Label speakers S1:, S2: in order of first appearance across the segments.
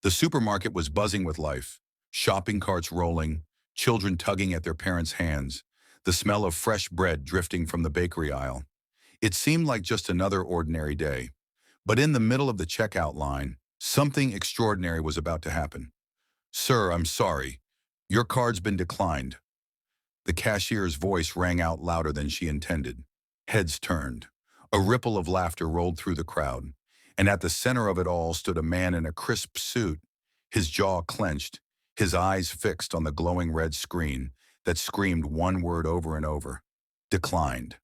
S1: The supermarket was buzzing with life, shopping carts rolling, children tugging at their parents' hands, the smell of fresh bread drifting from the bakery aisle. It seemed like just another ordinary day. But in the middle of the checkout line, something extraordinary was about to happen. "Sir, I'm sorry. Your card's been declined." The cashier's voice rang out louder than she intended. Heads turned. A ripple of laughter rolled through the crowd, and at the center of it all stood a man in a crisp suit, his jaw clenched, his eyes fixed on the glowing red screen that screamed one word over and over: declined.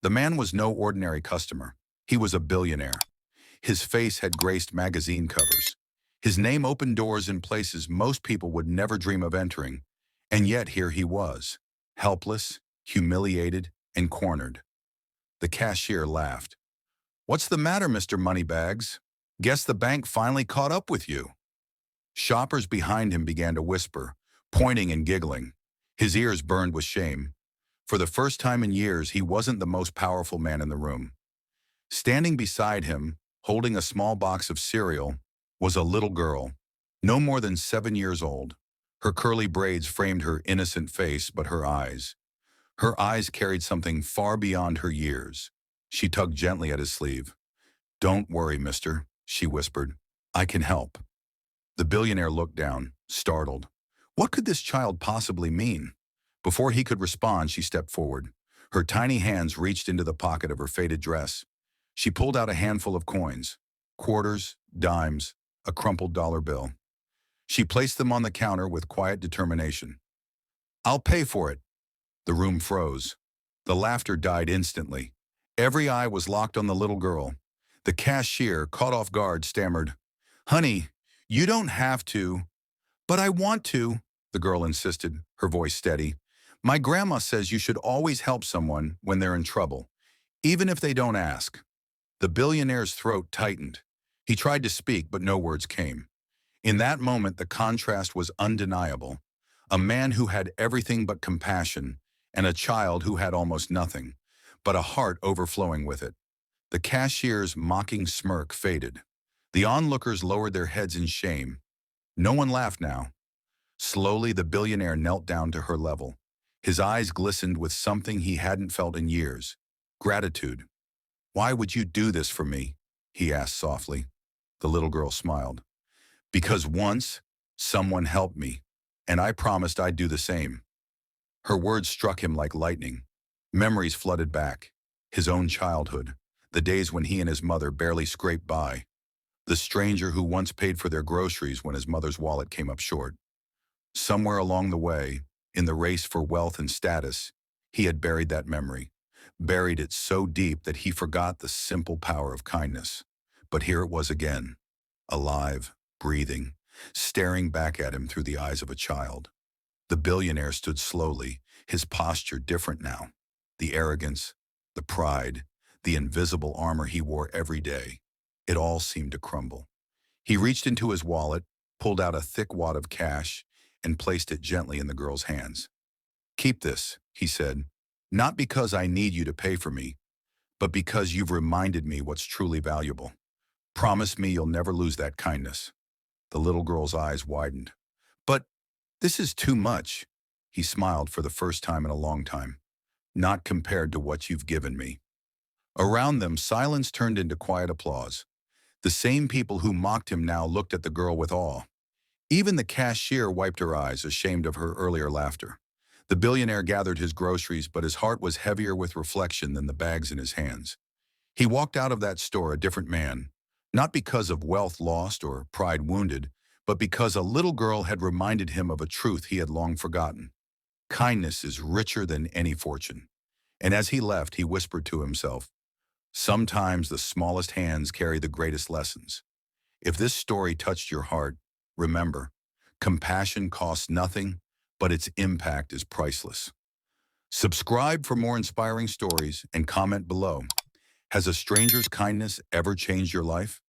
S1: The man was no ordinary customer. He was a billionaire. His face had graced magazine covers. His name opened doors in places most people would never dream of entering, and yet here he was, helpless, humiliated, and cornered. The cashier laughed. "What's the matter, Mr. Moneybags? Guess the bank finally caught up with you." Shoppers behind him began to whisper, pointing and giggling. His ears burned with shame. For the first time in years, he wasn't the most powerful man in the room. Standing beside him, holding a small box of cereal, was a little girl, no more than 7 years old. Her curly braids framed her innocent face, but her eyes carried something far beyond her years. She tugged gently at his sleeve. "Don't worry, mister," she whispered. "I can help." The billionaire looked down, startled. What could this child possibly mean? Before he could respond, she stepped forward. Her tiny hands reached into the pocket of her faded dress. She pulled out a handful of coins, quarters, dimes, a crumpled dollar bill. She placed them on the counter with quiet determination. "I'll pay for it." The room froze. The laughter died instantly. Every eye was locked on the little girl. The cashier, caught off guard, stammered, "Honey, you don't have to." "But I want to," the girl insisted, her voice steady. "My grandma says you should always help someone when they're in trouble, even if they don't ask." The billionaire's throat tightened. He tried to speak, but no words came. In that moment, the contrast was undeniable. A man who had everything but compassion, and a child who had almost nothing, but a heart overflowing with it. The cashier's mocking smirk faded. The onlookers lowered their heads in shame. No one laughed now. Slowly, the billionaire knelt down to her level. His eyes glistened with something he hadn't felt in years: gratitude. "Why would you do this for me?" he asked softly. The little girl smiled. "Because once, someone helped me, and I promised I'd do the same." Her words struck him like lightning. Memories flooded back. His own childhood, the days when he and his mother barely scraped by. The stranger who once paid for their groceries when his mother's wallet came up short. Somewhere along the way, in the race for wealth and status, he had buried that memory. Buried it so deep that he forgot the simple power of kindness. But here it was again, alive, breathing, staring back at him through the eyes of a child. The billionaire stood slowly, his posture different now. The arrogance, the pride, the invisible armor he wore every day. It all seemed to crumble. He reached into his wallet, pulled out a thick wad of cash, and placed it gently in the girl's hands. "Keep this," he said, "not because I need you to pay for me, but because you've reminded me what's truly valuable. Promise me you'll never lose that kindness." The little girl's eyes widened. "But this is too much." He smiled for the first time in a long time. "Not compared to what you've given me." Around them, silence turned into quiet applause. The same people who mocked him now looked at the girl with awe. Even the cashier wiped her eyes, ashamed of her earlier laughter. The billionaire gathered his groceries, but his heart was heavier with reflection than the bags in his hands. He walked out of that store a different man, not because of wealth lost or pride wounded, but because a little girl had reminded him of a truth he had long forgotten. Kindness is richer than any fortune. And as he left, he whispered to himself, "Sometimes the smallest hands carry the greatest lessons." If this story touched your heart, remember, compassion costs nothing, but its impact is priceless. Subscribe for more inspiring stories and comment below. Has a stranger's kindness ever changed your life?